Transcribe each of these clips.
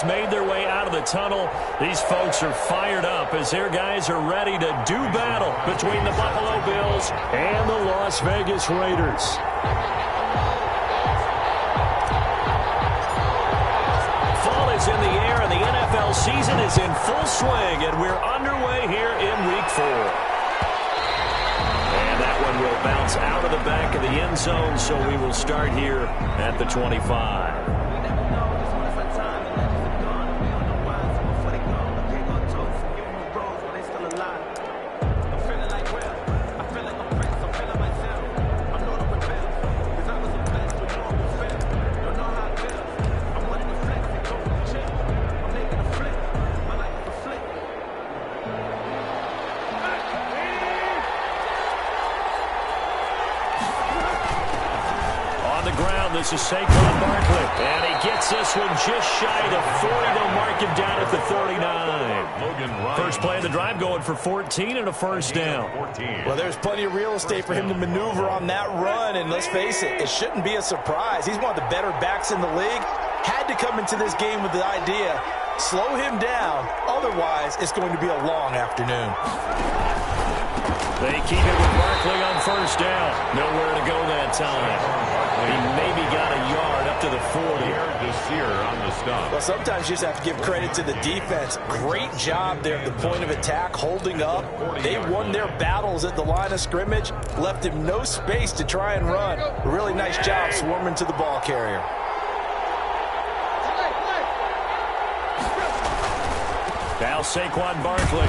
offense made their way out of the tunnel. These folks are fired up as their guys are ready to do battle between the Buffalo Bills and the Las Vegas Raiders. Fall is in the air, and the NFL season is in full swing, and we're underway here in Week 4. And that one will bounce out of the back of the end zone, so we will start here at the 25. This is Saquon Barkley, and he gets this one just shy of 40. They'll mark him down at the 39. First play of the drive going for 14 and a first down. Well, there's plenty of real estate for him to maneuver on that run, and let's face it, it shouldn't be a surprise. He's one of the better backs in the league. Had to come into this game with the idea, slow him down, otherwise it's going to be a long afternoon. They keep it with Barkley on first down. Nowhere to go that time. He maybe got a yard up to the 40. On the stop. Well, sometimes you just have to give credit to the defense. Great job there at the point of attack, holding up. They won their battles at the line of scrimmage, left him no space to try and run. Really nice job swarming to the ball carrier. Now Saquon Barkley.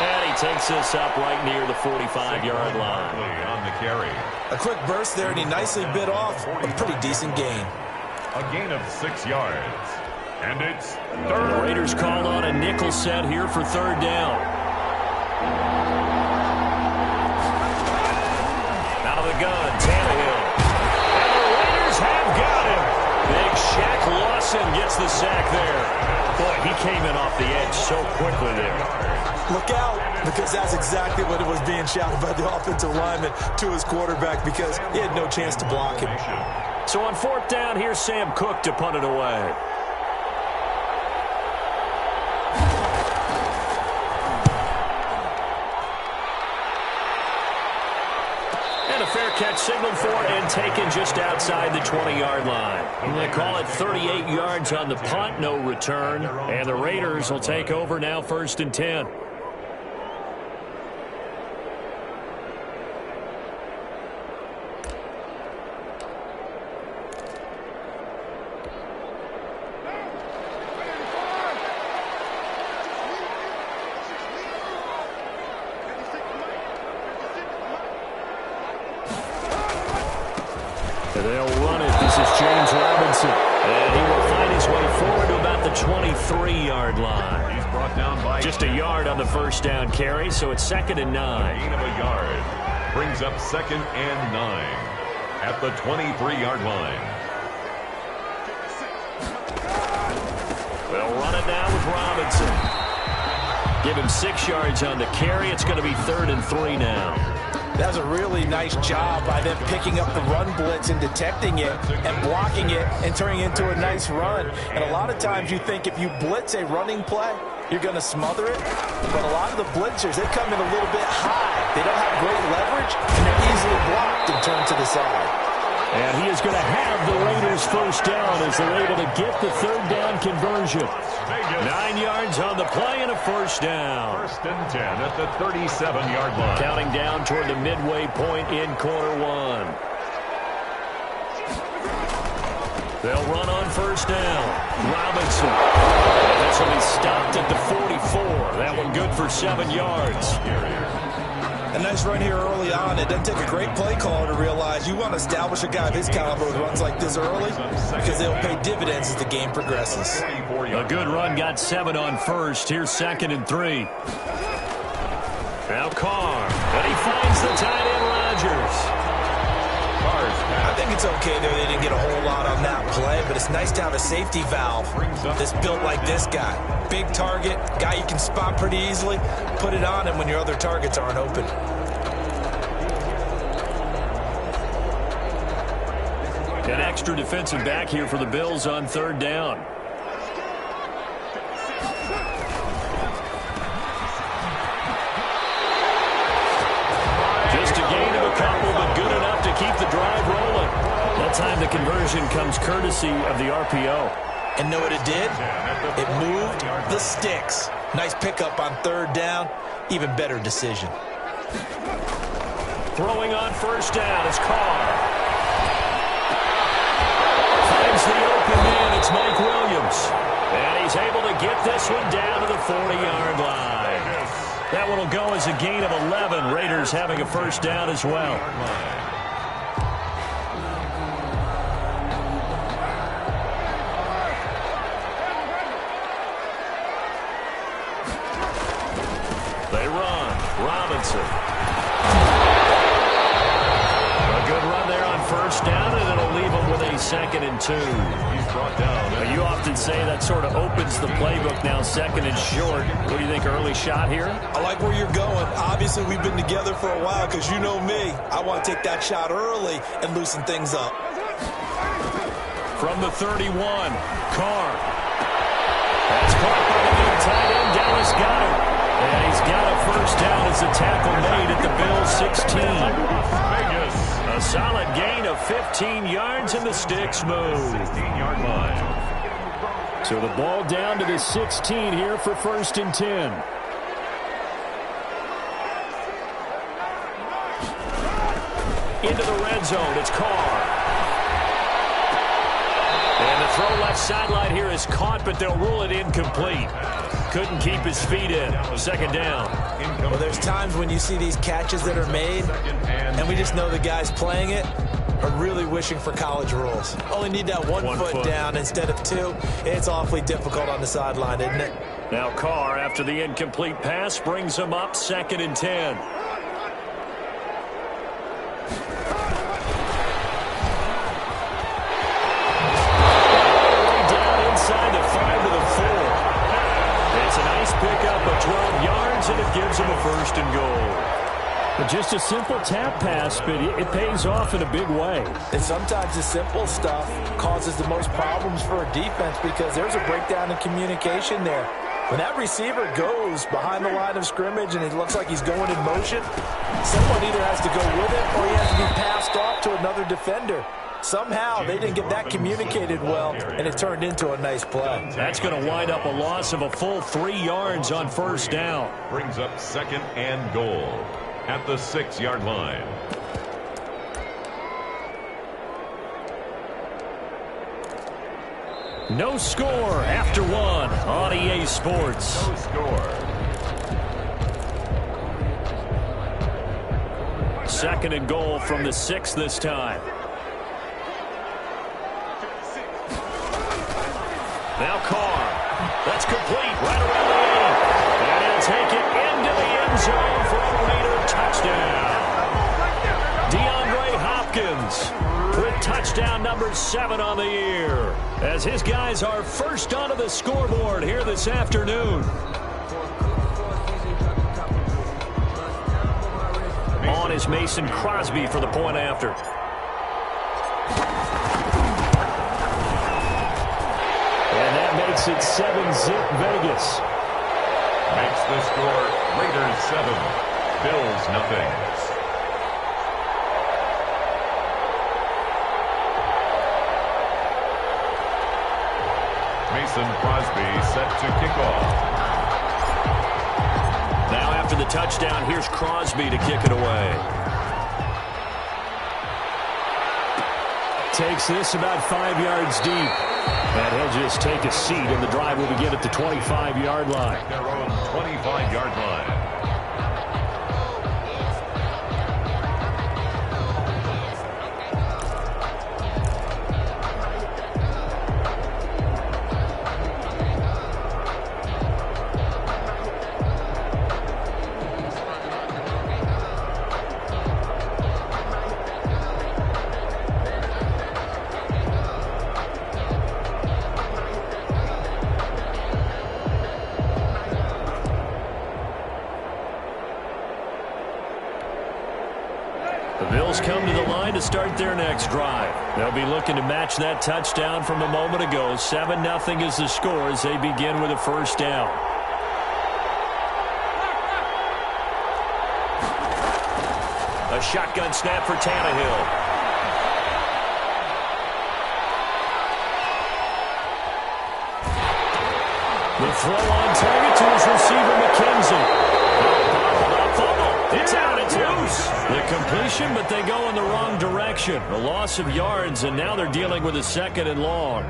And he takes this up right near the 45-yard line. On the carry. A quick burst there, and he nicely bit off a pretty decent gain. A gain of 6 yards. And it's third. The Raiders called on a nickel set here for third down. Out of the gun, Tannehill. And the Raiders have got him. Big Shaq Lawson gets the sack there. Boy, he came in off the edge so quickly there. Look out, because that's exactly what it was being shouted by the offensive lineman to his quarterback, because he had no chance to block him. So on fourth down, here's Sam Cook to punt it away. And a fair catch signaled for and taken just outside the 20-yard line. And they call it 38 yards on the punt, no return. And the Raiders will take over now, 1st and 10. They'll run it. This is James Robinson. And he will find his way forward to about the 23-yard line. He's brought down by just a yard on the first down carry, so it's 2nd and 9. Gain of a yard. Brings up 2nd and 9 at the 23-yard line. They'll run it now with Robinson. Give him 6 yards on the carry. It's going to be 3rd and 3 now. That was a really nice job by them picking up the run blitz and detecting it and blocking it and turning it into a nice run. And a lot of times you think if you blitz a running play, you're going to smother it. But a lot of the blitzers, they come in a little bit high. They don't have great leverage, and they're easily blocked and turned to the side. And he is going to have the Raiders first down as they're able to get the 3rd down conversion. 9 yards on the play and a first down. 1st and 10 at the 37-yard line. Counting down toward the midway point in quarter 1. They'll run on first down. Robinson. This will be stopped at the 44. That one good for 7 yards. A nice run here early on. It doesn't take a great play caller to realize you want to establish a guy of his caliber with runs like this early because they'll pay dividends as the game progresses. A good run got 7 on first. Here's 2nd and 3. Now Carr. And he finds the tight end Rodgers. I think it's okay there. They didn't get a whole lot on that play, but it's nice to have a safety valve that's built like this guy. Big target, guy you can spot pretty easily. Put it on him when your other targets aren't open. An extra defensive back here for the Bills on 3rd down. time the conversion comes courtesy of the RPO. And know what it did? It moved the sticks. Nice pickup on third down. Even better decision. Throwing on first down is Carr. Finds the open man. It's Mike Williams. And he's able to get this one down to the 40-yard line. That one will go as a gain of 11. Raiders having a first down as well. They run. Robinson. A good run there on first down, and it'll leave them with a 2nd and 2. He's brought down. You often say that sort of opens the playbook now, 2nd and short. What do you think, early shot here? I like where you're going. Obviously, we've been together for a while because you know me. I want to take that shot early and loosen things up. From the 31, Carr. That's caught by the big tight end. Dallas got him. And he's got a first down as the tackle made at the Bills' 16. A solid gain of 15 yards, and the sticks move. 16-yard line. So the ball down to the 16 here for 1st and 10. Into the red zone, it's Carr. And the throw left sideline here is caught, but they'll rule it incomplete. Couldn't keep his feet in. 2nd down. Well, there's times when you see these catches that are made, and we just know the guys playing it are really wishing for college rules. Only need that one foot down instead of 2. It's awfully difficult on the sideline, isn't it? Now Carr, after the incomplete pass, brings him up 2nd and 10. Inside the 5 to the 4. It's a nice pickup of 12 yards, and it gives him a 1st and goal. But just a simple tap pass, but it pays off in a big way. And sometimes the simple stuff causes the most problems for a defense because there's a breakdown in communication there. When that receiver goes behind the line of scrimmage and it looks like he's going in motion, someone either has to go with it or he has to be passed off to another defender. Somehow they didn't get that communicated well, and it turned into a nice play. That's going to wind up a loss of a full 3 yards on first down. Brings up 2nd and goal at the 6-yard line. No score after 1 on EA Sports. No score. 2nd and goal from the 6 this time. Now Carr. That's complete right around the 8. And he'll take it into the end zone for a Raider touchdown. DeAndre Hopkins with touchdown number 7 on the year, as his guys are first onto the scoreboard here this afternoon. On is Mason Crosby for the point after. And that makes it 7-zip Vegas. Makes the score Raiders 7, Bills nothing. Mason Crosby set to kick off. Now after the touchdown, here's Crosby to kick it away. Takes this about 5 yards deep. And he'll just take a seat, and the drive will begin at the 25-yard line. Their own 25-yard line. Come to the line to start their next drive. They'll be looking to match that touchdown from a moment ago. 7-0 is the score as they begin with a first down. A shotgun snap for Tannehill. throw on target to his receiver, McKenzie. It's out, it's loose. The completion, but they go in the wrong direction. A loss of yards, and now they're dealing with a 2nd and long.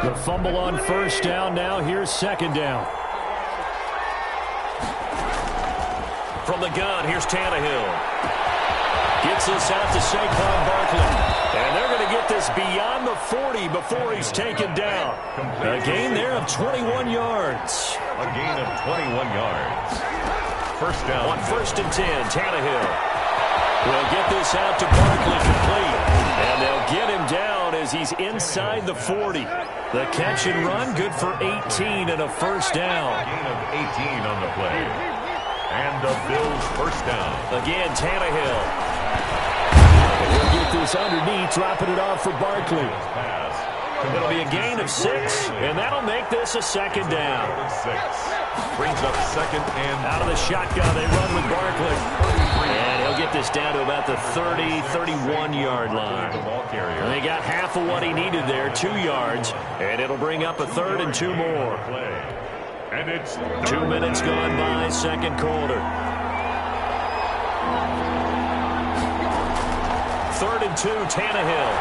The fumble on 1st down. Now here's 2nd down. From the gun, here's Tannehill. Gets this out to Saquon Barkley. And they're going to get this beyond the 40 before he's taken down. A gain there of 21 yards. A gain of 21 yards. 1st down. On 1st and 10, Tannehill will get this out to Barkley complete. And they'll get him down as he's inside the 40. The catch and run, good for 18 and a 1st down. A gain of 18 on the play. And the Bills' 1st down. Again, Tannehill. He'll get this underneath, dropping it off for Barkley. It'll be a gain of 6, and that'll make this a 2nd down. 6. Brings up 2nd and... Out of the shotgun, they run with Barkley. And he'll get this down to about the 30, 31-yard line. And they got half of what he needed there, 2 yards. And it'll bring up a 3rd and 2 more. And it's 2 minutes gone by, 2nd quarter. 3rd and 2, Tannehill.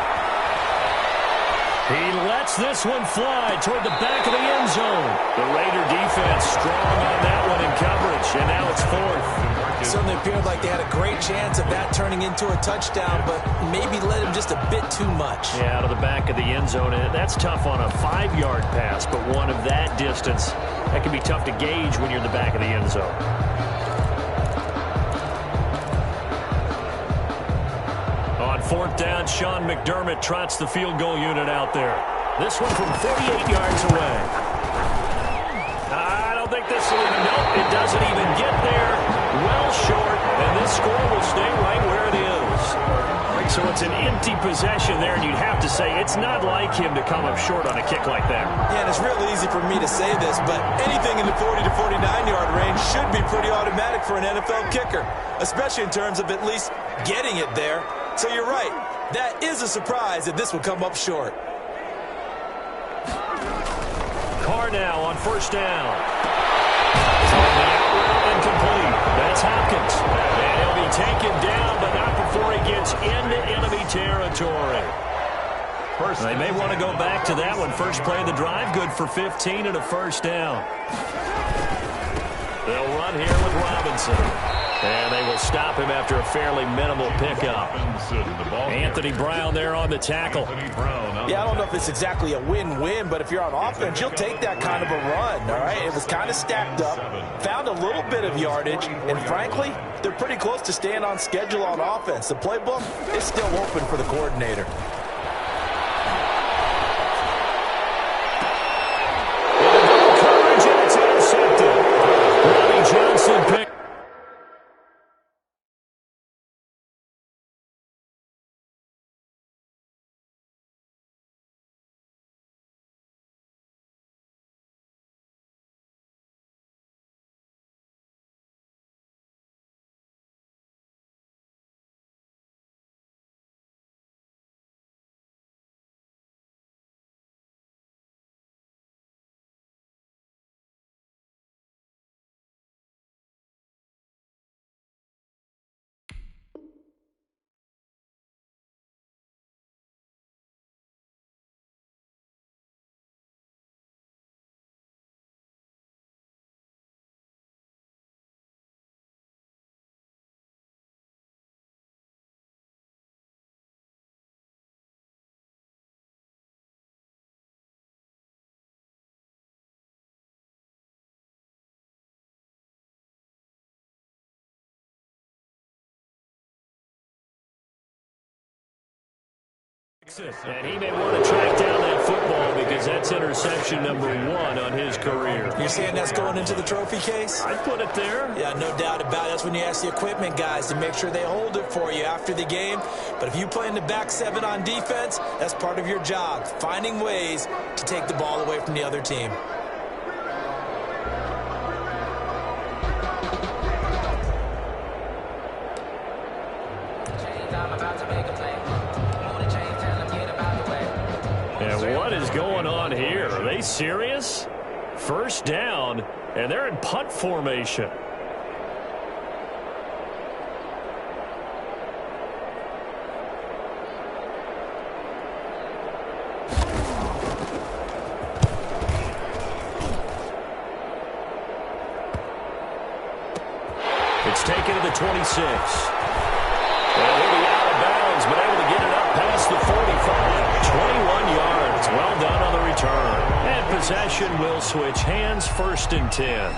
He lets this one fly toward the back of the end zone. The Raider defense strong on that one in coverage, and now it's 4th. It certainly appeared like they had a great chance of that turning into a touchdown, but maybe let him just a bit too much. Yeah, out of the back of the end zone. And that's tough on a 5-yard pass, but one of that distance, that can be tough to gauge when you're in the back of the end zone. On 4th down, Sean McDermott trots the field goal unit out there. This one from 48 yards away. I don't think this will even, nope, it doesn't even get there. Well short, and this score will stay right where it is. So it's an empty possession there, and you'd have to say it's not like him to come up short on a kick like that. Yeah, and it's real easy for me to say this, but anything in the 40 to 49-yard range should be pretty automatic for an NFL kicker, especially in terms of at least getting it there. So you're right. That is a surprise that this will come up short. Carr now on 1st down. Incomplete. That's Hopkins. And he'll be taken down, but not before he gets into enemy territory. They may want to go back to that one. First play of the drive, good for 15 and a 1st down. They'll run here with Robinson. And they will stop him after a fairly minimal pickup. Anthony Brown there on the tackle. Yeah, I don't know if it's exactly a win-win, but if you're on offense, you'll take that kind of a run, all right? It was kind of stacked up, found a little bit of yardage, and frankly, they're pretty close to staying on schedule on offense. The playbook is still open for the coordinator. Coverage, and it's intercepted. Ronnie Johnson picked. And he may want to track down that football because that's interception number 1 on his career. You're saying that's going into the trophy case? I'd put it there. Yeah, no doubt about it. That's when you ask the equipment guys to make sure they hold it for you after the game. But if you play in the back 7 on defense, that's part of your job, finding ways to take the ball away from the other team. And what is going on here? Are they serious? First down, and they're in punt formation. It's taken to the 26. Well, he'll be out of bounds, but able to get it up past the 45. 21 yards. Well done on the return. And possession will switch hands, 1st and 10.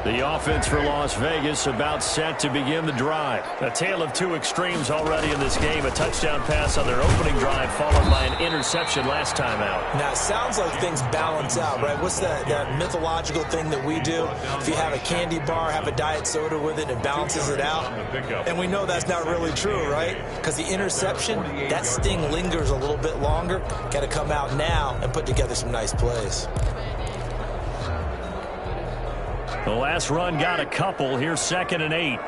The offense for Las Vegas about set to begin the drive. A tale of two extremes already in this game. A touchdown pass on their opening drive followed by an interception last time out. Now, it sounds like things balance out, right? What's that mythological thing that we do? If you have a candy bar, have a diet soda with it, it balances it out. And we know that's not really true, right? Because the interception, that sting lingers a little bit longer. Got to come out now and put together some nice plays. The last run got a couple. Here's 2nd and 8.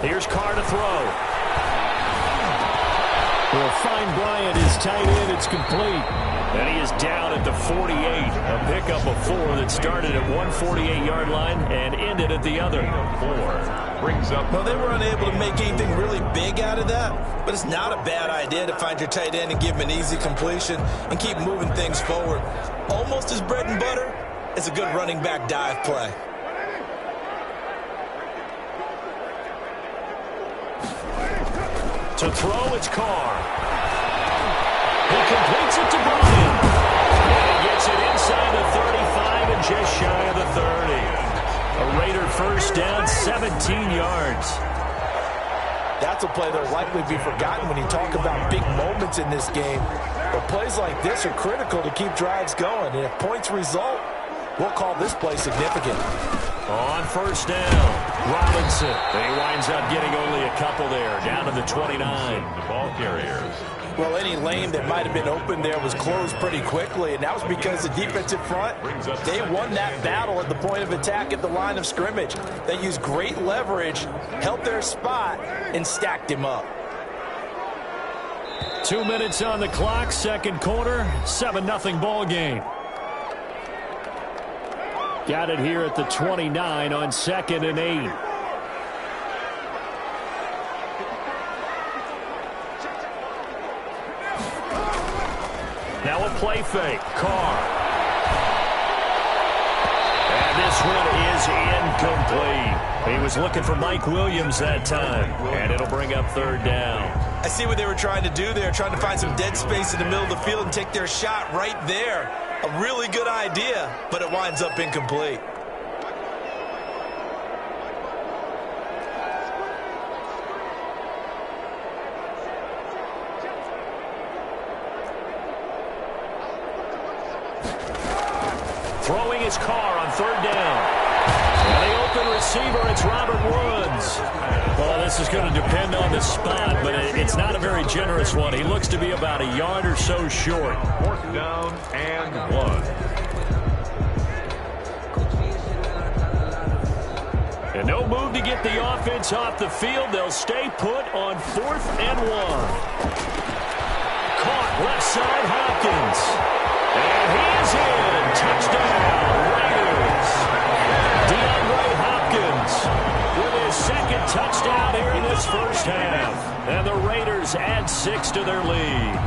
Here's Carr to throw. Will find Bryant, his tight end. It's complete. And he is down at the 48. A pickup of 4 that started at 148-yard line and ended at the other. 4 brings up. Well, they were unable to make anything really big out of that, but it's not a bad idea to find your tight end and give him an easy completion and keep moving things forward. Almost as bread and butter, it's a good running back dive play. To throw, it's Carr. He completes it to Bryant. And he gets it inside the 35 and just shy of the 30. A Raider first down, 17 yards. That's a play that will likely be forgotten when you talk about big moments in this game. But plays like this are critical to keep drives going. And if points result, we'll call this play significant. On first down, Robinson. He winds up getting only a couple there, down to the 29. The ball carriers. Well, any lane that might have been open there was closed pretty quickly, and that was because the defensive front, they won that battle at the point of attack at the line of scrimmage. They used great leverage, held their spot, and stacked him up. 2 minutes on the clock, second quarter, 7-0 ball game. Got it here at the 29 on 2nd and 8. Now a play fake. Carr. And this one is incomplete. He was looking for Mike Williams that time. And it'll bring up 3rd down. I see what they were trying to do there, trying to find some dead space in the middle of the field and take their shot right there. A really good idea, but it winds up incomplete. Throwing his Carr on 3rd down. And the open receiver, it's Robert Woods. Well, this is going to depend on the spot, but it's not a very generous one. He looks to be about a yard or so short. 4th down and 1. And no move to get the offense off the field. They'll stay put on 4th and 1. Caught left side, Hopkins. And he is in. Touchdown, Raiders. DeAndre Hopkins with his 2nd touchdown here in this first half. And the Raiders add 6 to their lead.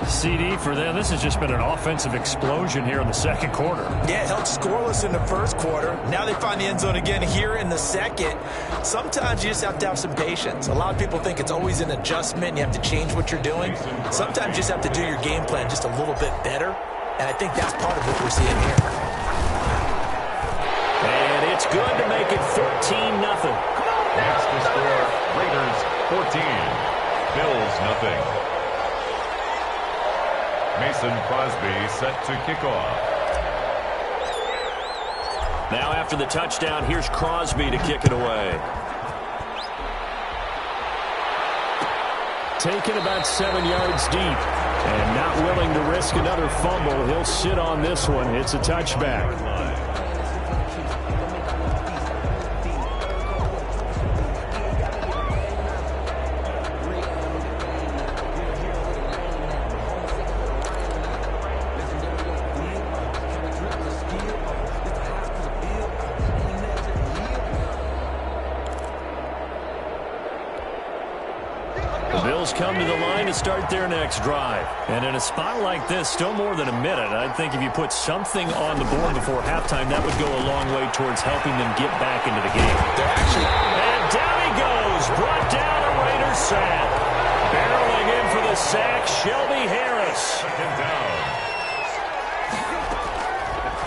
CD for them. This has just been an offensive explosion here in the second quarter. Yeah, it held scoreless in the first quarter. Now they find the end zone again here in the second. Sometimes you just have to have some patience. A lot of people think it's always an adjustment. You have to change what you're doing. Sometimes you just have to do your game plan just a little bit better. And I think that's part of what we're seeing here. And it's good to make it 14-0. Next to score, Raiders 14, Bills nothing. Mason Crosby set to kick off. Now after the touchdown, here's Crosby to kick it away. Taken about 7 yards deep. And not willing to risk another fumble. He'll sit on this one. It's a touchback. Come to the line to start their next drive. And in a spot like this, still more than a minute, I think if you put something on the board before halftime, that would go a long way towards helping them get back into the game. And down he goes. Brought down a Raiders sack. Barreling in for the sack, Shelby Harris. Second down.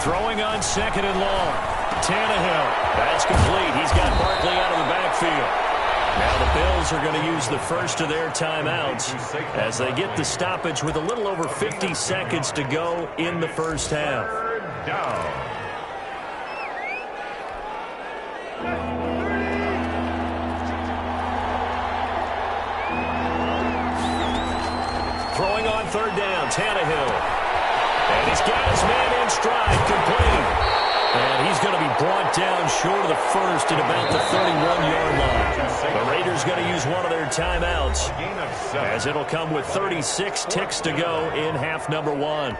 Throwing on second and long. Tannehill. That's complete. He's got Barkley out of the backfield. Now the Bills are going to use the first of their timeouts as they get the stoppage with a little over 50 seconds to go in the first half. Down. Throwing on third down, Tannehill. And he's got his man in stride, complete. And he's going to be brought down short of the first at about the 31-yard line. The Raiders going to use one of their timeouts as it'll come with 36 ticks to go in half number one.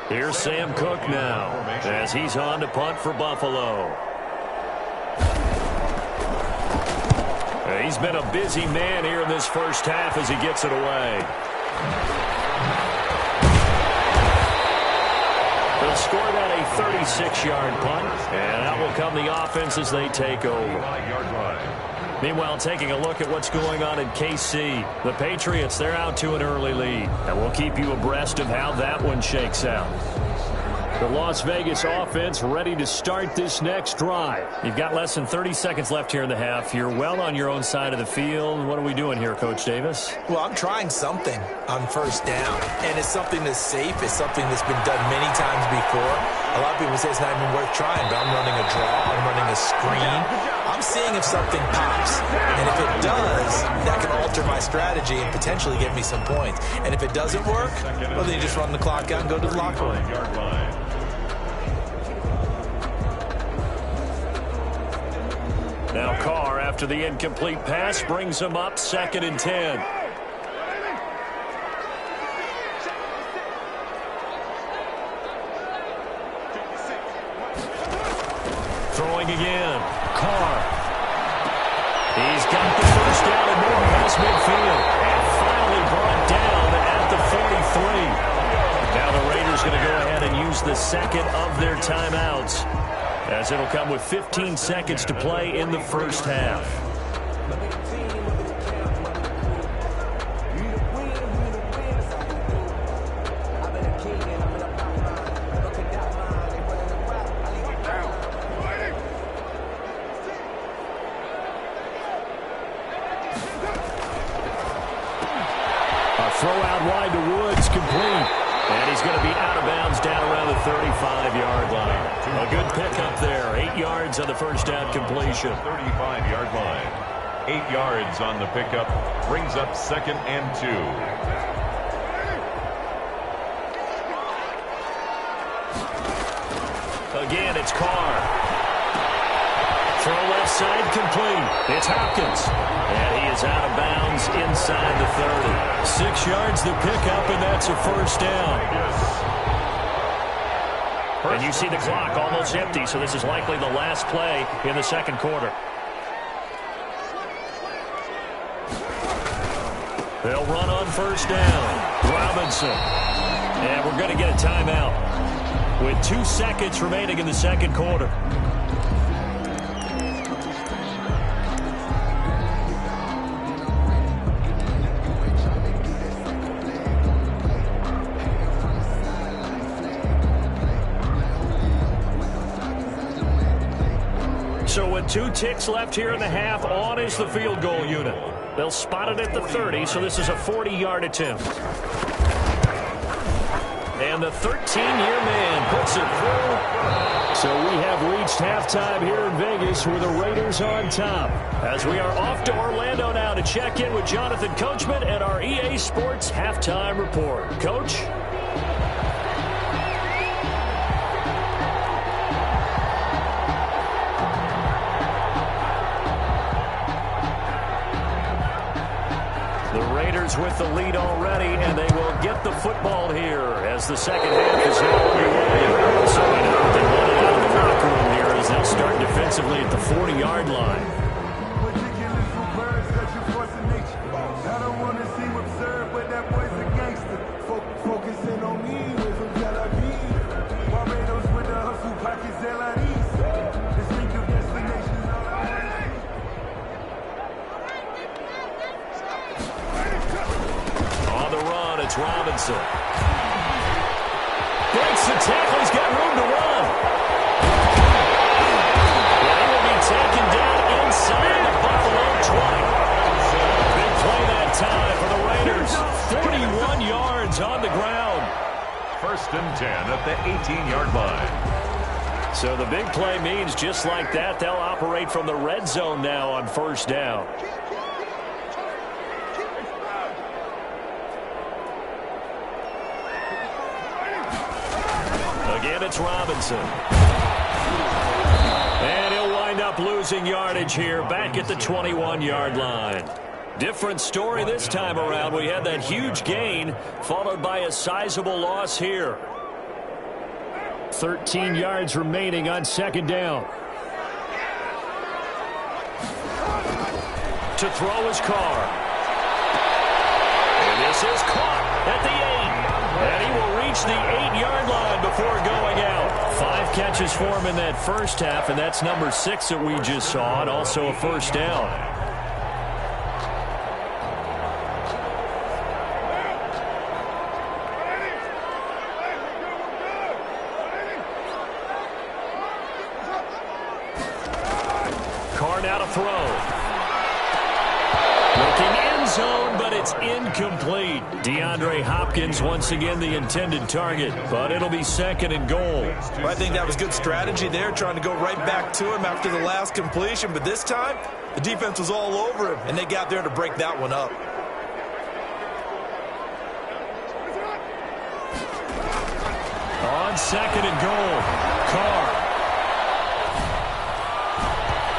Here's Sam Cook now as he's on to punt for Buffalo. He's been a busy man here in this first half as he gets it away. They'll score that a 36-yard punt, and out will come the offense as they take over. Meanwhile, taking a look at what's going on in KC. The Patriots, they're out to an early lead, and we'll keep you abreast of how that one shakes out. The Las Vegas offense ready to start this next drive. You've got less than 30 seconds left here in the half. You're well on your own side of the field. What are we doing here, Coach Davis? Well, I'm trying something on first down, and it's something that's safe. It's something that's been done many times before. A lot of people say it's not even worth trying, but I'm running a draw. I'm running a screen. I'm seeing if something pops, and if it does, that can alter my strategy and potentially get me some points. And if it doesn't work, well, then you just run the clock out and go to the locker room. Now Carr, after the incomplete pass, brings him up 2nd and 10. Throwing again. Carr. He's got the first down and more past midfield. And finally brought down at the 43. Now the Raiders going to go ahead and use the second of their timeouts, as it'll come with 15 seconds to play in the first half. A throw out wide to Woods, complete. And he's going to be out of bounds down around the 35-yard line. A good pickup there. 8 yards on the first down completion. 35-yard line. 8 yards on the pickup. Brings up 2nd and 2. Again, it's Carr. Throw left side, complete. It's Hopkins. And he is out of bounds inside the 30. 6 yards the pickup, and that's a first down. And you see the clock almost empty, so this is likely the last play in the second quarter. They'll run on first down. Robinson. And we're going to get a timeout with 2 seconds remaining in the second quarter. So with 2 ticks left here in the half, on is the field goal unit. They'll spot it at the 30, so this is a 40-yard attempt. and the 13-year man puts it through. So we have reached halftime here in Vegas with the Raiders on top. As we are off to Orlando now to check in with Jonathan Coachman and our EA Sports Halftime Report. Coach? With the lead already, and they will get the football here as the second half is now underway. So we know they want it out of the locker room here as they'll start defensively at the 40-yard line. Robinson breaks the tackle. He's got room to run. And he will be taken down inside the Buffalo 20. Big play that time for the Raiders. 41 yards on the ground. 1st and 10 at the 18-yard line. So the big play means just like that, they'll operate from the red zone now on 1st down. Again, it's Robinson. And he'll wind up losing yardage here back at the 21-yard line. Different story this time around. We had that huge gain followed by a sizable loss here. 13 yards remaining on 2nd down. To throw his Carr. And this is caught at the 8. And he will reach the 8-yard line before going out. 5 catches for him in that first half, and that's number 6 that we just saw, and also a 1st down. Carr now to throw. Looking end zone, but it's incomplete. DeAndre Hopkins once again the intended target, but it'll be 2nd and goal. Well, I think that was good strategy there, trying to go right back to him after the last completion, but this time the defense was all over him, and they got there to break that one up. On 2nd and goal, Carr.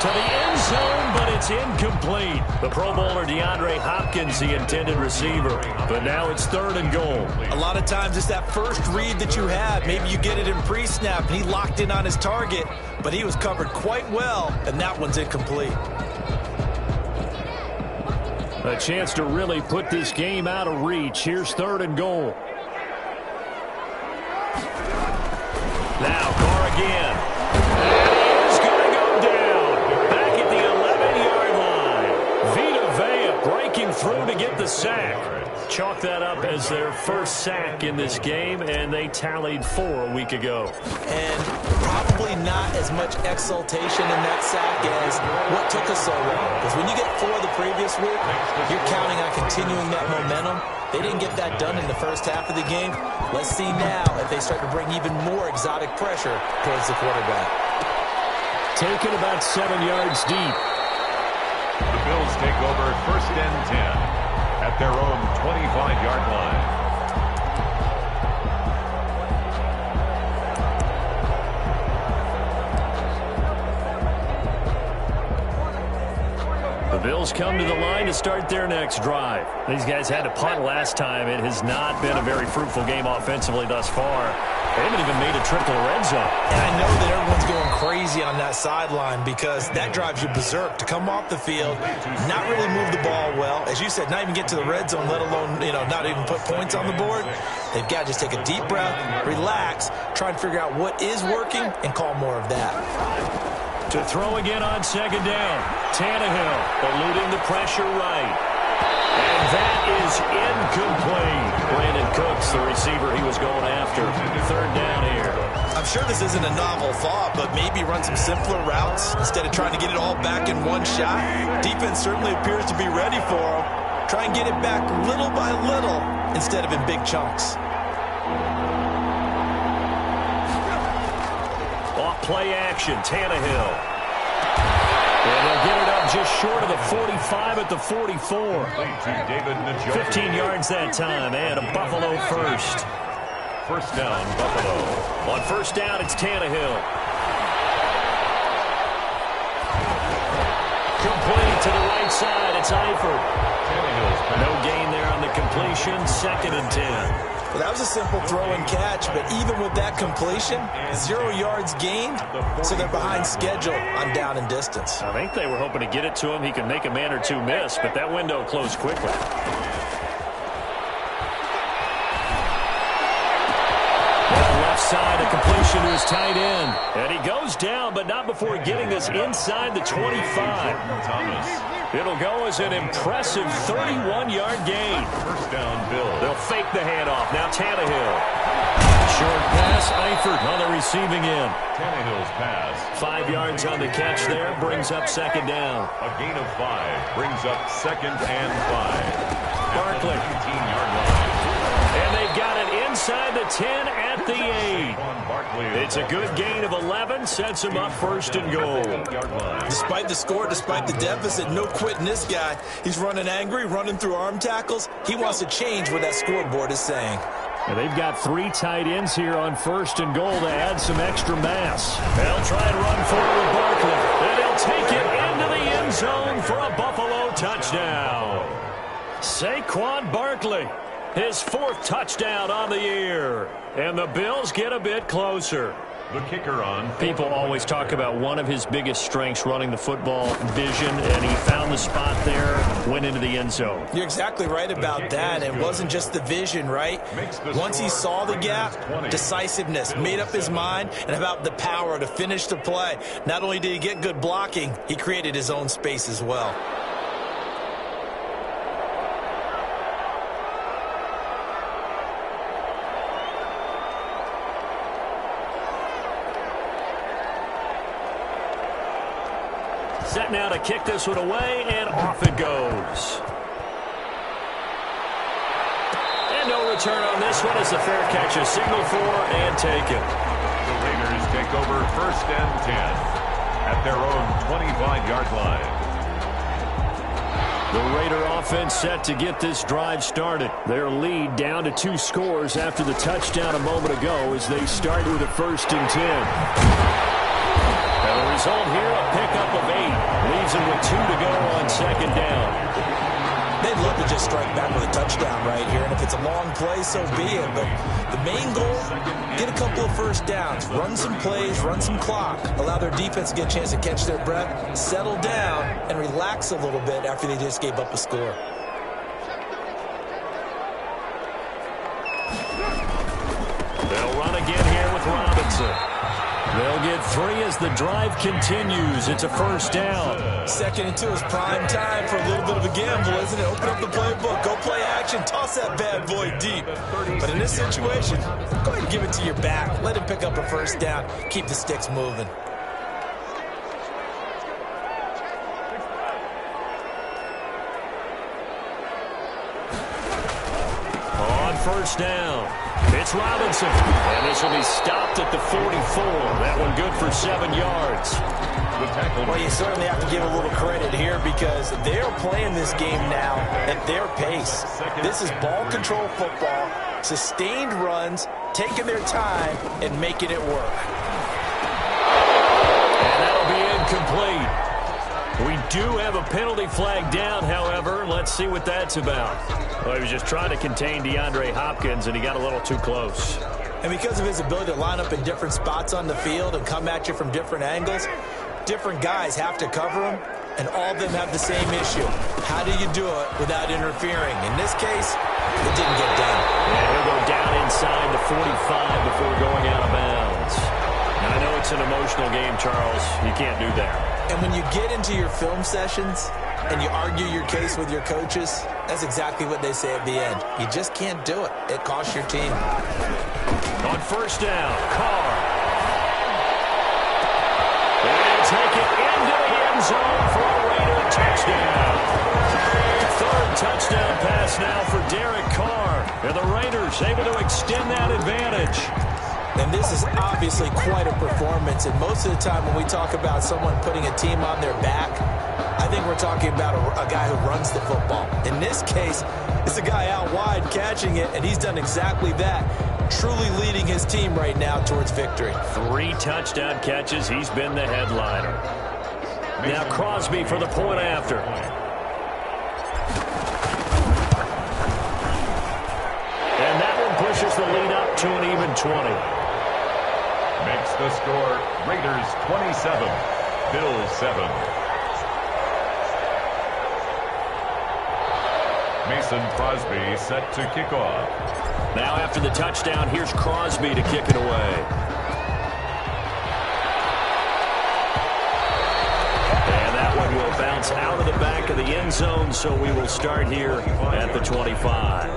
To the end zone, but it's incomplete. The Pro Bowler DeAndre Hopkins, the intended receiver. But now it's 3rd and goal. A lot of times it's that first read that you had. Maybe you get it in pre-snap, and he locked in on his target, but he was covered quite well, and that one's incomplete. A chance to really put this game out of reach. Here's 3rd and goal. Now Carr again. Through to get the sack. Chalk that up as their first sack in this game, and they tallied 4 a week ago. And probably not as much exultation in that sack as what took us so long. Because when you get 4 the previous week, you're counting on continuing that momentum. They didn't get that done in the first half of the game. Let's see now if they start to bring even more exotic pressure towards the quarterback. Taken about 7 yards deep. The Bills take over 1st and 10 at their own 25-yard line. The Bills come to the line to start their next drive. These guys had to punt last time. It has not been a very fruitful game offensively thus far. They haven't even made a trip to the red zone. And I know that everyone's going crazy on that sideline because that drives you berserk to come off the field, not really move the ball well. As you said, not even get to the red zone, let alone, not even put points on the board. They've got to just take a deep breath, relax, try and figure out what is working, and call more of that. To throw again on 2nd down. Tannehill eluding the pressure right. And that is incomplete. Brandon Cooks, the receiver he was going after. 3rd down here. I'm sure this isn't a novel thought, but maybe run some simpler routes instead of trying to get it all back in one shot. Defense certainly appears to be ready for him. Try and get it back little by little instead of in big chunks. Play action, Tannehill. And they'll get it up just short of the 45 at the 44. 15 yards that time, and a Buffalo first. First down, Buffalo. On first down, it's Tannehill. Complete to the right side, it's Eifert. No gain there on the completion, 2nd and 10. Well, that was a simple throw and catch, but even with that completion, 0 yards gained, so they're behind schedule on down and distance. I think they were hoping to get it to him. He could make a man or two miss, but that window closed quickly. Left side, a completion to his tight end. And he goes down, but not before getting this inside the 25. It'll go as an impressive 31-yard gain. First down, Bills. They'll fake the handoff. Now Tannehill. Short pass, Eifert on the receiving end. Tannehill's pass. 5 yards on the catch there, brings up 2nd down. A gain of 5 brings up 2nd and 5. Barkley. 18-yard line. And they've got it inside the 10 at the 8. It's a good gain of 11, sets him up 1st and goal. Despite the score, despite the deficit, no quitting this guy. He's running angry, running through arm tackles. He wants to change what that scoreboard is saying. And they've got 3 tight ends here on 1st and goal to add some extra mass. They'll try and run forward with Barkley. And he'll take it into the end zone for a Buffalo touchdown. Saquon Barkley. His 4th touchdown on the year. And the Bills get a bit closer. The kicker on. People always talk about one of his biggest strengths, running the football, vision, and he found the spot there, went into the end zone. You're exactly right about that. It wasn't just the vision, right? Once he saw the gap, decisiveness, made up his mind, and about the power to finish the play. Not only did he get good blocking, he created his own space as well. Set now to kick this one away, and off it goes. And no return on this one as the fair catch is signaled for and taken. The Raiders take over 1st and 10 at their own 25-yard line. The Raider offense set to get this drive started. Their lead down to 2 scores after the touchdown a moment ago as they start with a 1st and 10. And the result here, a pickup of 8. Leaves them with 2 to go on 2nd down. They'd love to just strike back with a touchdown right here, and if it's a long play, so be it. But the main goal, get a couple of 1st downs, run some plays, run some clock, allow their defense to get a chance to catch their breath, settle down, and relax a little bit after they just gave up a score. They'll run again here with Robinson. They'll get 3 as the drive continues. It's a 1st down. 2nd and 2 is prime time for a little bit of a gamble, isn't it? Open up the playbook, go play action, toss that bad boy deep. But in this situation, go ahead and give it to your back. Let him pick up a 1st down. Keep the sticks moving. On 1st down, it's Robinson. And this will be stopped at the 44. That one good for 7 yards. Well, you certainly have to give a little credit here because they're playing this game now at their pace. This is ball control football, sustained runs, taking their time, and making it work. And that'll be incomplete. We do have a penalty flag down, however. Let's see what that's about. Well, he was just trying to contain DeAndre Hopkins, and he got a little too close. And because of his ability to line up in different spots on the field and come at you from different angles, different guys have to cover him, and all of them have the same issue. How do you do it without interfering? In this case, it didn't get done. And he'll go down inside the 45 before going out of bounds. And I know it's an emotional game, Charles. You can't do that. And when you get into your film sessions and you argue your case with your coaches, that's exactly what they say at the end. You just can't do it. It costs your team. On 1st down, Carr. And take it into the end zone for a Raider touchdown. 3rd touchdown pass now for Derek Carr. And the Raiders able to extend that advantage. And this is obviously quite a performance. And most of the time when we talk about someone putting a team on their back, I think we're talking about a guy who runs the football. In this case, it's a guy out wide catching it, and he's done exactly that, truly leading his team right now towards victory. 3 touchdown catches. He's been the headliner. Now Crosby for the point after. And that one pushes the lead up to an even 20. Makes the score Raiders 27, Bills 7. Mason Crosby set to kick off. Now after the touchdown, here's Crosby to kick it away. And that one will bounce out of the back of the end zone, so we will start here at the 25.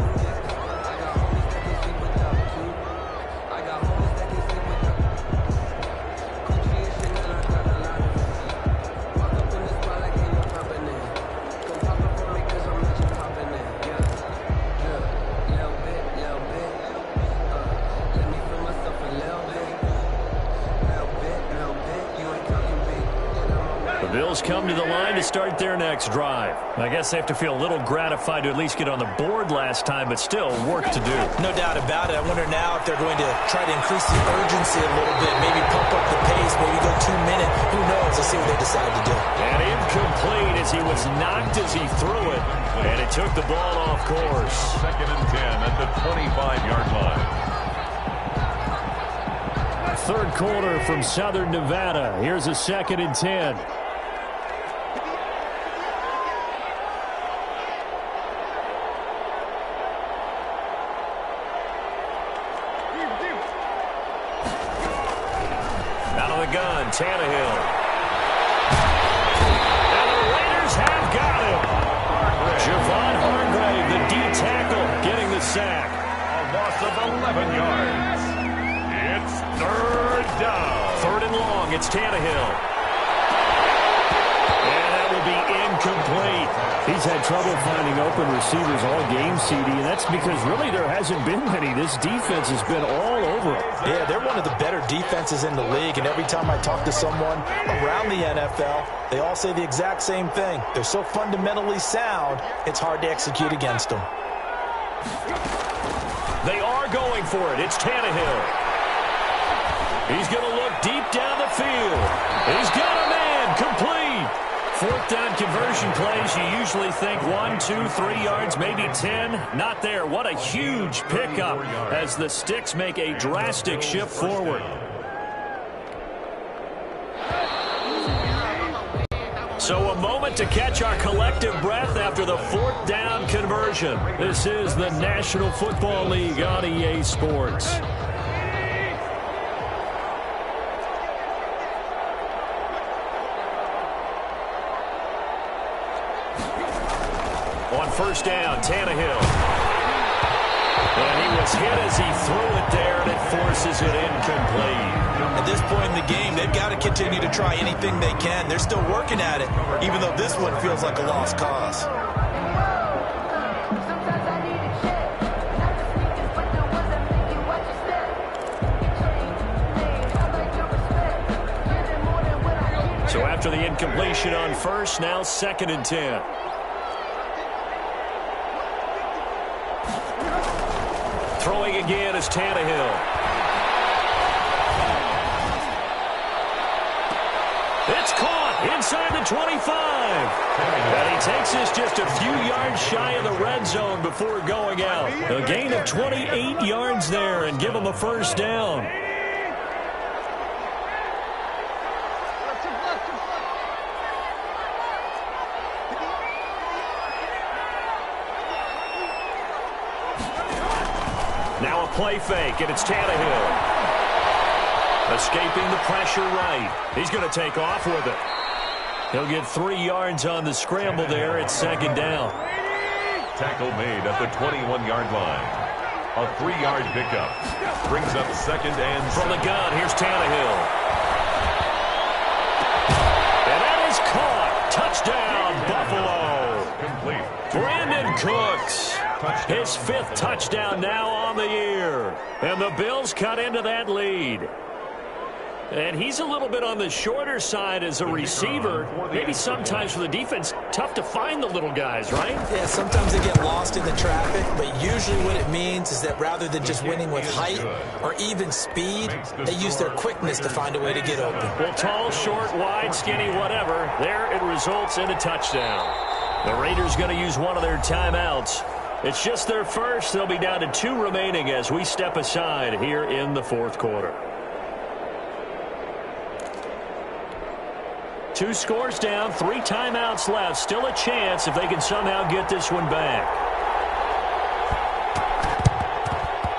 Bills come to the line to start their next drive. I guess they have to feel a little gratified to at least get on the board last time, but still work to do. No doubt about it. I wonder now if they're going to try to increase the urgency a little bit, maybe pump up the pace, maybe go 2 minutes. Who knows? Let's see what they decide to do. And incomplete as he was knocked as he threw it, and it took the ball off course. 2nd and 10 at the 25-yard line. Third quarter from Southern Nevada. Here's a 2nd and 10. Gun, Tannehill. And the Raiders have got him. Javon Hargrave, the D tackle, getting the sack. A loss of 11 yards. It's 3rd down. 3rd and long, it's Tannehill. And that will be incomplete. He's had trouble finding open receivers all game, CD, and that's because really there hasn't been many. This defense has been all over him. Yeah, they're one of the better defenses in the league, and every time I talk to someone around the NFL, they all say the exact same thing. They're so fundamentally sound, it's hard to execute against them. They are going for it. It's Tannehill. He's going to look deep down the field. He's got a man, complete. 4th down conversion plays, you usually think 1, 2, 3 yards, maybe 10. Not there. What a huge pickup as the Sticks make a drastic shift forward. So a moment to catch our collective breath after the 4th down conversion. This is the National Football League on EA Sports. On 1st down, Tannehill. And he was hit as he threw it there, and it forces it incomplete. At this point in the game, they've got to continue to try anything they can. They're still working at it, even though this one feels like a lost cause. So after the incompletion on 1st, now 2nd and 10. Throwing again is Tannehill. It's caught inside the 25. And he takes this just a few yards shy of the red zone before going out. A gain of 28 yards there and give him a 1st down. Now a play fake, and it's Tannehill. Escaping the pressure right. He's going to take off with it. He'll get 3 yards on the scramble there. It's 2nd down. Tackle made at the 21-yard line. A 3-yard pickup. Brings up 2nd and... From the gun, here's Tannehill. And that is caught. Touchdown, Buffalo. Complete. Brandon Cooks. His 5th touchdown now on the year. And the Bills cut into that lead. And he's a little bit on the shorter side as a receiver. Maybe sometimes for the defense, tough to find the little guys, right? Yeah, sometimes they get lost in the traffic, but usually what it means is that rather than just winning with height or even speed, they use their quickness to find a way to get open. Well, tall, short, wide, skinny, whatever, there it results in a touchdown. The Raiders going to use one of their timeouts. It's just their first. They'll be down to 2 remaining as we step aside here in the 4th quarter. 2 scores down, 3 timeouts left. Still a chance if they can somehow get this one back.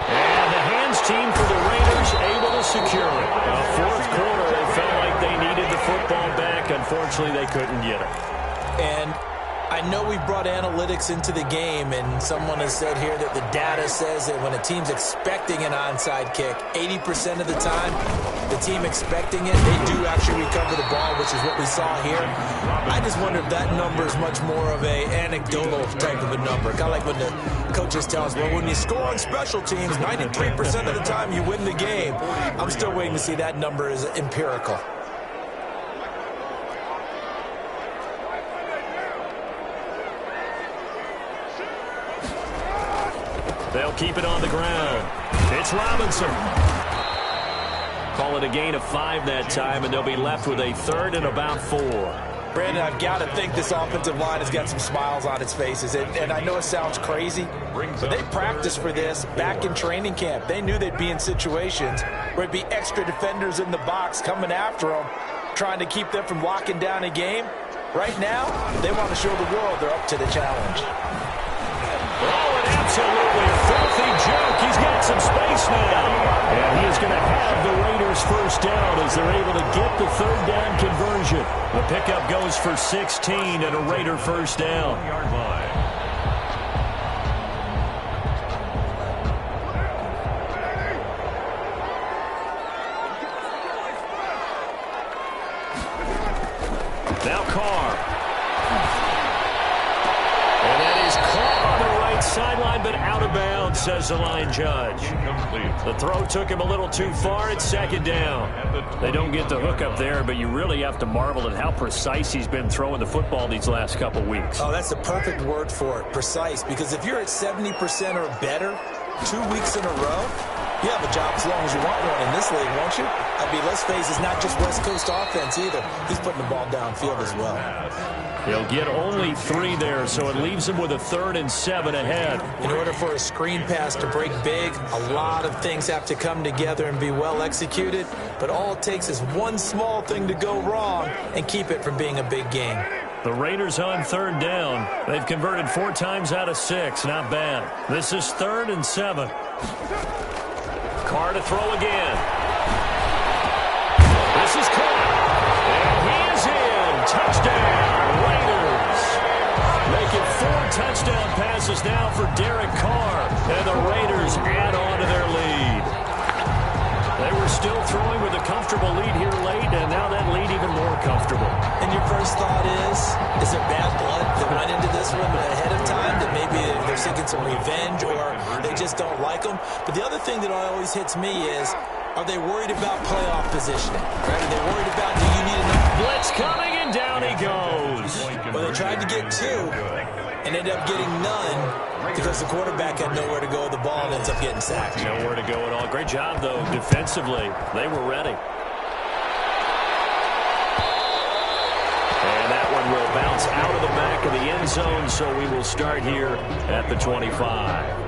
And the hands team for the Raiders able to secure it. A 4th quarter, it felt like they needed the football back. Unfortunately, they couldn't get it. And I know we brought analytics into the game, and someone has said here that the data says that when a team's expecting an onside kick, 80% of the time, the team expecting it, they do actually recover the ball, which is what we saw here. I just wonder if that number is much more of a anecdotal type of a number. Kind of like when the coaches tell us, well, when you score on special teams, 93% of the time you win the game. I'm still waiting to see that number is empirical. They'll keep it on the ground. It's Robinson. Call it a gain of 5 that time, and they'll be left with a 3rd and about 4. Brandon, I've got to think this offensive line has got some smiles on its faces. And I know it sounds crazy, but they practiced for this back in training camp. They knew they'd be in situations where it'd be extra defenders in the box coming after them, trying to keep them from locking down a game. Right now, they want to show the world they're up to the challenge. Oh, an absolutely filthy joke. He's got some space now. And he is going to have the Raiders first down as they're able to get the 3rd down conversion. The pickup goes for 16 and a Raider first down. Now Carr. And that is caught on the right sideline, but out of bounds, says the line judge. The throw took him a little too far. It's 2nd down. They don't get the hook up there, but you really have to marvel at how precise he's been throwing the football these last couple weeks. Oh, that's the perfect word for it, precise, because if you're at 70% or better 2 weeks in a row, you have a job as long as you want one in this league, won't you? I mean, let's face it, it's not just West Coast offense either. He's putting the ball downfield as well. He'll get only 3 there, so it leaves him with a 3rd and 7 ahead. In order for a screen pass to break big, a lot of things have to come together and be well executed, but all it takes is one small thing to go wrong and keep it from being a big game. The Raiders on 3rd down. They've converted 4 times out of 6. Not bad. This is 3rd and 7. Carr to throw again. This is caught. And he is in. Touchdown, Raiders. Making 4 touchdown passes now for Derek Carr. And the Raiders add on to their lead. They were still throwing with a comfortable lead here late, and now that lead even more comfortable. And your first thought is there bad blood that went into this one ahead of time, that maybe they're seeking some revenge or they just don't like them? But the other thing that always hits me is, are they worried about playoff positioning? Right? Are they worried about, do you need enough? Blitz coming, and down he goes. Well, they tried to get 2 and ended up getting none because the quarterback had nowhere to go with the ball and ends up getting sacked. Nowhere to go at all. Great job, though, defensively. They were ready. And that one will bounce out of the back of the end zone, so we will start here at the 25.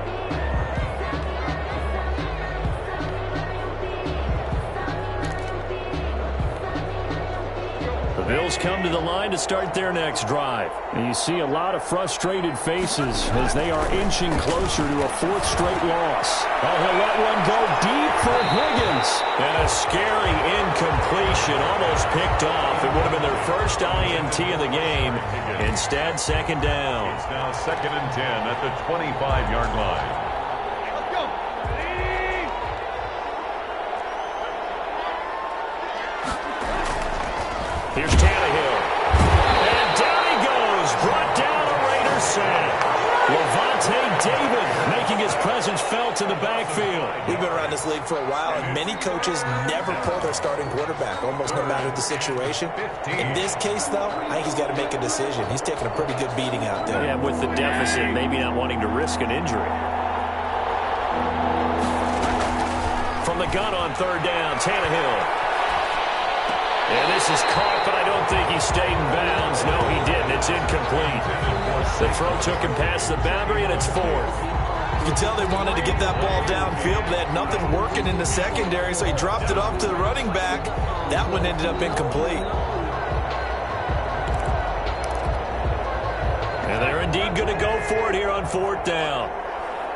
The Bills come to the line to start their next drive. And you see a lot of frustrated faces as they are inching closer to a 4th straight loss. Oh, he'll let one go deep for Higgins. And a scary incompletion, almost picked off. It would have been their first INT of the game. Instead, 2nd down. It's now 2nd and 10 at the 25-yard line. Here's Tannehill. And down he goes. Brought down a Raiders sack. Levante David making his presence felt in the backfield. We've been around this league for a while, and many coaches never pull their starting quarterback, almost no matter the situation. In this case, though, I think he's got to make a decision. He's taking a pretty good beating out there. Yeah, with the deficit, maybe not wanting to risk an injury. From the gun on third down, Tannehill. And this is caught, but I don't think he stayed in bounds. No, he didn't. It's incomplete. The throw took him past the boundary, and it's fourth. You can tell they wanted to get that ball downfield, but they had nothing working in the secondary, so he dropped it off to the running back. That one ended up incomplete. And they're indeed going to go for it here on fourth down.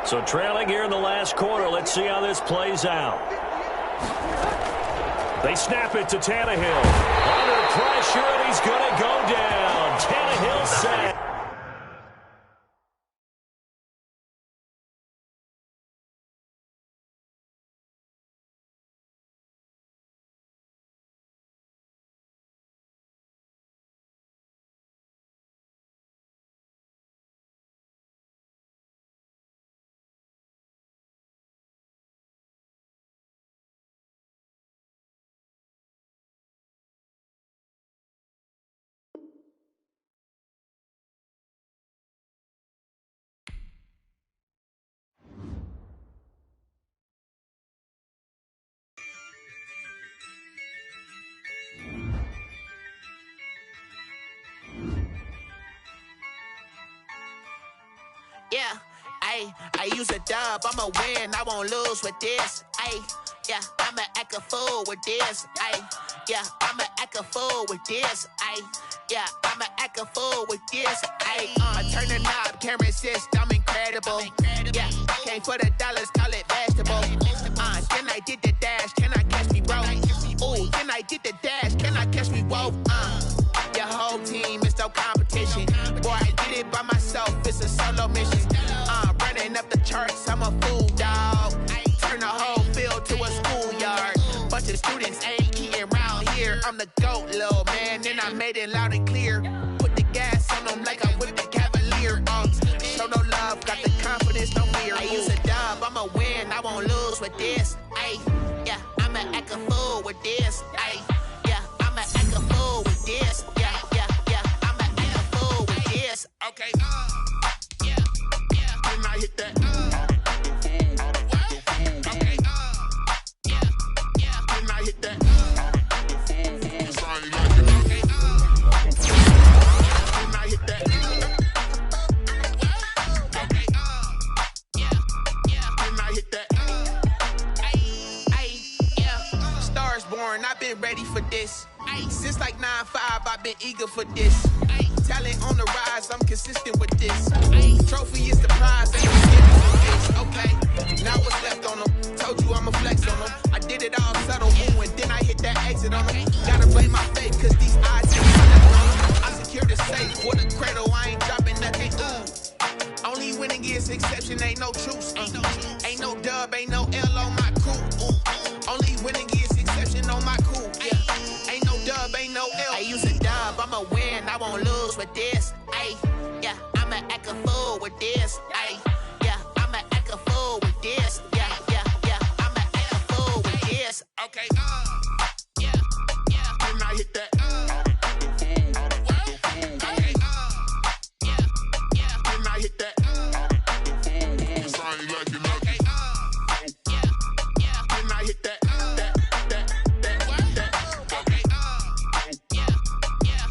So trailing here in the last quarter. Let's see how this plays out. They snap it to Tannehill. Under pressure, and he's going to go down. Tannehill sacked. Yeah, I use a dub, I'ma win, I won't lose with this. Yeah, I'ma act a fool with this. Yeah, I'ma act a fool with this. Yeah, I'ma act a fool with this. I turn the knob, camera assist, I'm incredible. Yeah, came for the dollars, call it vegetable. Then I did the dash, can I catch me, bro? Ooh, then I did the dash, can I catch me, whoa? Your whole team is no competition. Boy, I did it by myself, it's a solo mission. Running up the charts, I'm a fool, dog. Turn the whole field to a schoolyard. Bunch of students ain't eating round here. I'm the GOAT, little man, and I made it loud and clear. Put the gas on them like I whipped the Cavalier. Show no love, got the confidence, no fear. I use a dub, I'ma win, I won't lose with this. Yeah, I'ma act a fool with this. Yeah, I'ma act a fool with this. Yeah, I'ma act a fool with this. Okay, yeah, when I hit that. Okay, yeah, when I hit that. Sorry, like it. Okay, when I hit that. Okay, yeah, when I hit that. Yeah, Stars born, I've been ready for this. Since like 9-5, I've been eager for this. Talent on the rise, I'm consistent with this. Trophy is the prize, ain't this. Okay, now what's left on them? Told you I'ma flex on them. I did it all subtle, ooh, and then I hit that exit on them. Gotta blame my faith, cause these odds ain't left on them. I secure the safe, with a cradle, I ain't dropping nothing, ooh. Only winning is exception, ain't no truce. Ain't no dub, ain't no L on my crew, ooh. Only winning is exception on my crew, yeah. Ain't no dub, ain't no L. I use a dub, I'ma win, I won't lose with this. Yeah, I'ma act a fool with this. Yeah, I'ma act a fool with this. Yeah, I'ma act a fool with this. Okay, yeah, when I hit that. Okay, yeah, when I hit that. Sorry, like it. Okay, yeah, when I hit that.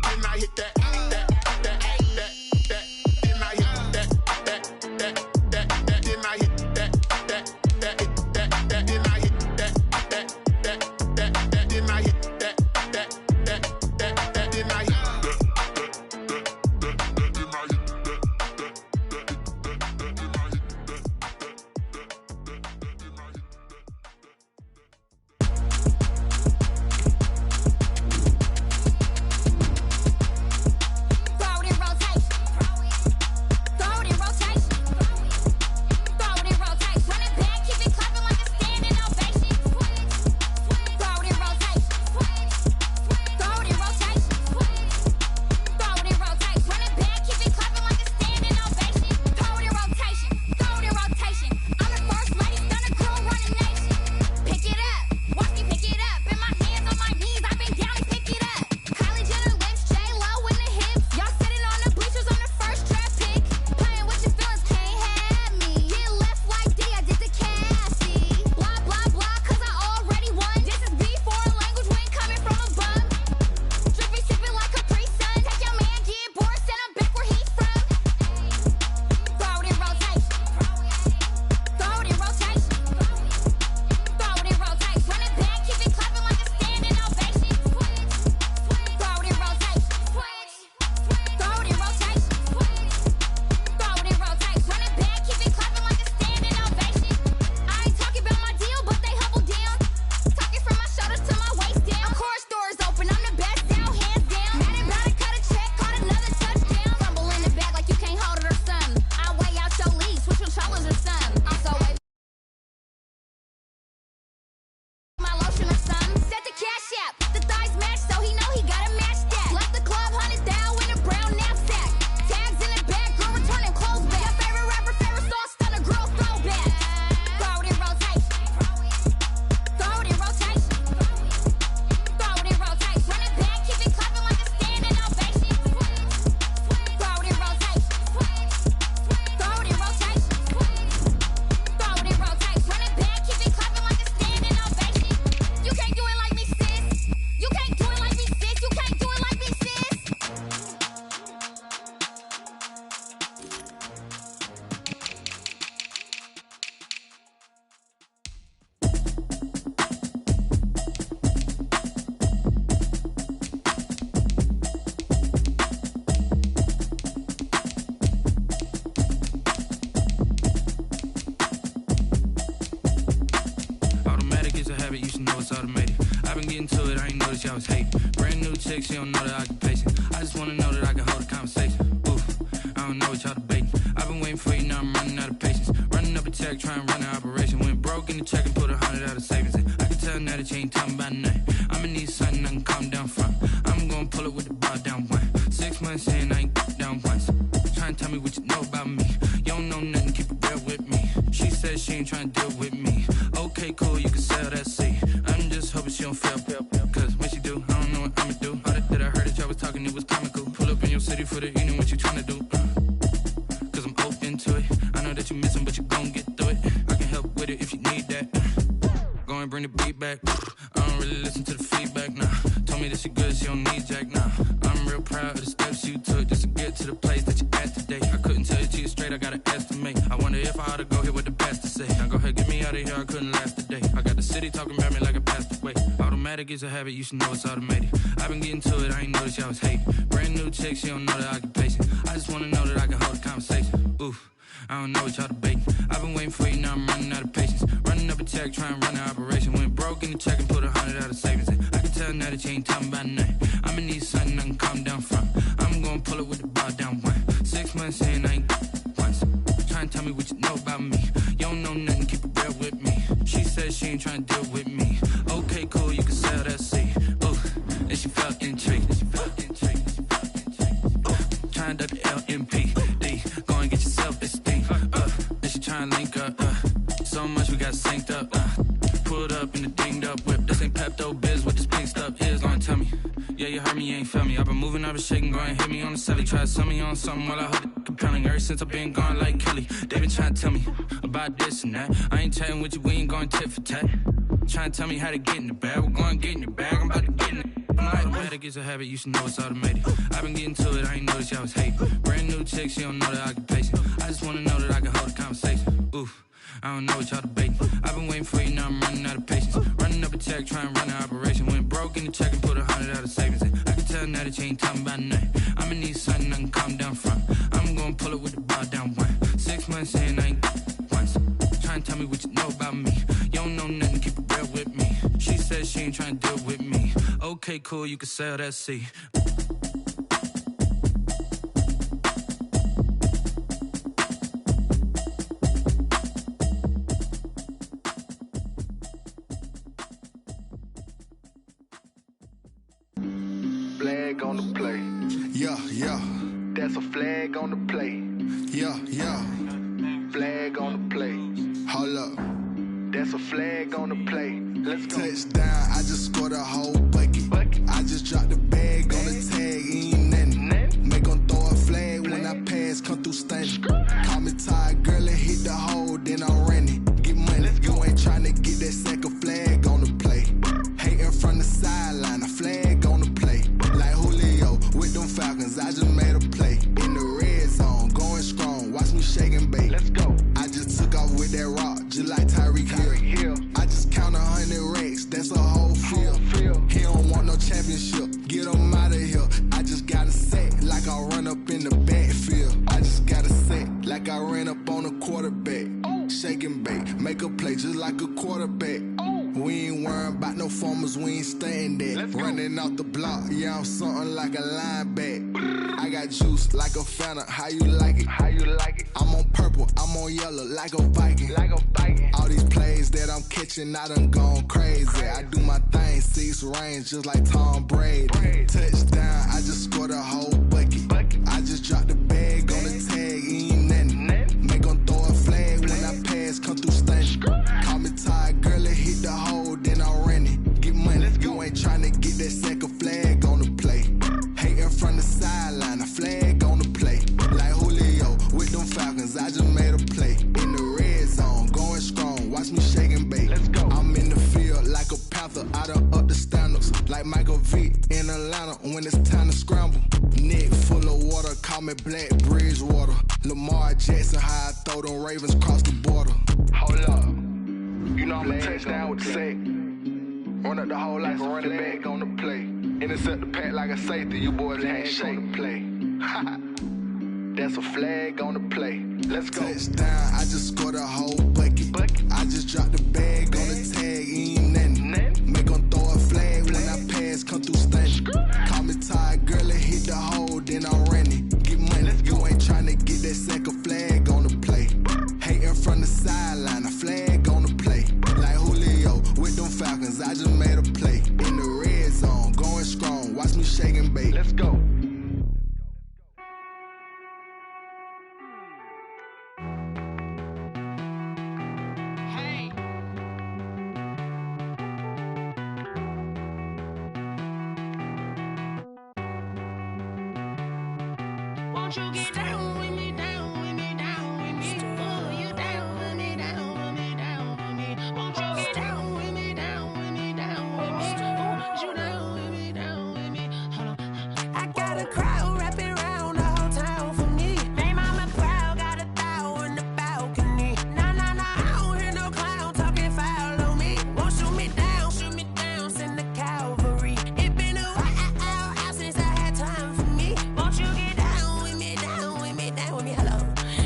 When I hit that, into it, I ain't noticed y'all was hating. Brand new chick, she don't know the occupation. I just wanna know that I can hold a conversation. Oof, I don't know what y'all debating. I've been waiting for you, now I'm running out of patience. Running up a check, trying to run an operation. Went broke in the check and put 100 out of savings in. I can tell now that you ain't talking about nothing. I'ma need something I can calm down from. I'm gonna pull it with the bar down one. 6 months in, I ain't down once. Trying to tell me what you know about me. You don't know nothing, keep it real with me. She said she ain't trying to deal with me. Okay, cool, you can sell that seat. I'm just hoping she don't fail. Cause when she do, I don't know what I'ma do. All that I heard that y'all was talking, it was comical. Pull up in your city for the evening, what you trying to do? Cause I'm open to it. I know that you missing, but you gon' get through it. I can help with it if you need that. Go and bring the beat back. I don't really listen to the feedback, nah. Told me that she good, she don't need jack, nah. I'm real proud of the steps you took just to get to the place that you at today. I couldn't tell you to you straight, I gotta estimate. I wonder if I ought to go here with the pastor say. Now go ahead, get me out of here, I couldn't last a day. I got the city talking about me like I passed away. Automatic is a habit, you should know it's automated. I've been getting to it, I ain't noticed y'all was hating. Brand new chick, she don't know the occupation. I just wanna know that I can hold a conversation. Oof, I don't know what y'all debating. I've been waiting for you, now I'm running out of patience. Running up a check, trying to run an operation. Went broke in the check and put 100 out of savings in. I can tell now that you ain't talking about nothing. I'ma need something I can calm down from. I'm gonna pull it with the bar down one. 6 months in, I ain't once. Trying to tell me what you know about me. You don't know nothing, keep it real with me. She said she ain't trying to deal with me. Okay, cool, you can sell that seat. Ooh, and she felt intrigued. Trying to duck the LMPD. Go and get your self-esteem. And she trying to link up. So much we got synced up. Pulled up in the dinged up whip. This ain't Pepto Biz, what this pink stuff is. Gonna tell me. Yeah, you heard me, you ain't feel me. I've been moving, I've been shaking, go and hit me on the celly. Try to sell me on something while I hold it compelling. Ever since I've been gone like Kelly, they been trying to tell me about this and that. I ain't chatting with you, we ain't going tit for tat. Trying to tell me how to get in the bag. We're going to get in the bag, I'm about to get in it. Automatic is a habit, you should know it's automated. I've been getting to it, I ain't noticed y'all was hating. Brand new chick, she don't know the occupation. I just wanna know that I can hold a conversation. Oof, I don't know what y'all debating. I've been waiting for you, now I'm running out of patience. Running up a check, trying to run an operation. Went broke in the check and put 100 out of savings in. I can tell now that you ain't talking about nothing. I'ma need something I can calm down from. I'm gonna pull it with the bar down one. 6 months in, I ain't once. Trying to tell me what you know about me. You don't know nothing, keep it real with me. She said she ain't trying to deal with me. Okay, cool, you can sell that seat. Flag on the play. Yeah, yeah. That's a flag on the play. Yeah, yeah. Flag on the play. Hold up. That's a flag on the play. Let's go. Touchdown, I just scored a whole bucket. I just dropped the bag on the tag, ain't nothing. Make 'em throw a flag when I pass, come through stunning. Call me tired, girl, and hit the hole, then I'm running. Get money, you ain't tryna get that second flag on the play. Hating from the sideline, a flag on the play. Like Julio with them Falcons, I just made a play. In the red zone, going strong, watch me shake and bake. Let's go. I just took off with that rock, just like Tyreek Hill. I just count 100 racks, that's a whole field. He don't want no championship, get him out of here. I just got a set, like I run up in the backfield. I just got a set, like I ran up on a quarterback. Shake and bake, make a play just like a quarterback. We ain't worrying about no formers, we ain't staying there. Running off the block, yeah, I'm something like a linebacker. I got juice like a Fanta, how you like it? How you like it? I'm on purple, I'm on yellow, like a Viking. Like a Viking. All these plays that I'm catching, I done gone crazy. I do my thing, 6 range, just like Tom Brady. Touchdown, I just scored a whole bucket. I just dropped the bag on the tag, ain't nothing. Make 'em throw a flag when I pass, come through stunning. Call me tired, girl, and hit the hole, then I'm running. Get money, you ain't tryna get that second flag on the play. Hating from the sideline, a flag on the play. Like Julio with them Falcons, I just made a play. In the red zone, going strong, watch me shake and bake. Let's go. I'm in the field like a panther, I done up the standards. Like Michael Vick in Atlanta when it's time to scramble. Neck full of water, call me Black Bridgewater. Lamar Jackson, how I throw them Ravens across the border. Hold up. You know I'm a touchdown with the sack. Run up the whole like a running back on the play. Intercept the pack like a safety. You boys ain't shake the play. That's a flag on the play. Let's go. Touchdown, I just scored a whole bucket. I just dropped the bag on the tag, ain't nothing. Make 'em throw a flag when Won't you get down with me, down with me, down with me? Oh, you down with me, down with me, down with me. Won't you get down with me, down with me, down with me? Oh, you down with me, down with me? Hold on. I got a crowd wrapping around the whole town for me. They mama proud, got a thou in the balcony. Nah, nah, nah, I don't hear no clown talking foul on me. Won't shoot me down, send the cavalry. It been a while since I had time for me. Won't you get down with me, down with me, down with me? Hello.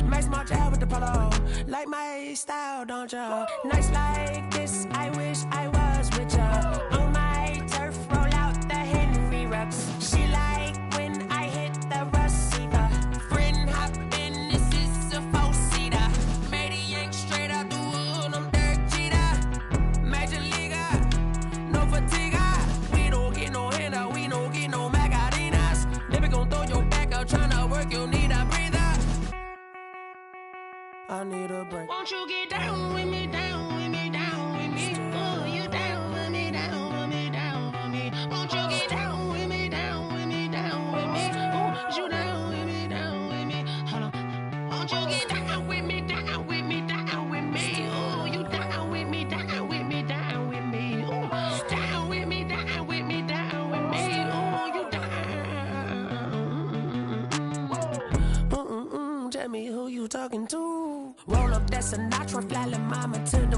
Max March out with the polo. Like my style, don't ya? Nights like this, I wish I was with ya. On my turf, roll out the Henry Rux. She like when I hit the receiver. Friend hop in, this is a four-seater. Made a yank straight out the wood, I'm Derek Jeter. Major leaguer, no fatigue. We don't get no handout, we don't get no Macarinas. Never gon' throw your back out, tryna work, you need a breather. I need a break. Won't you get down with me, down with me, down with me? Oh, you down with me, down with me, down with me? Won't you get down with me, down with me, down with me? Oh, you down with me, down with me? Hold on. Won't you get down with me, down with me, down with me? Oh, you down with me, down with me, down with me? Oh, down with me, down with me, down with me? Oh, you down. Tell me who you talking to. Roll up that Sinatra, fly la mama to the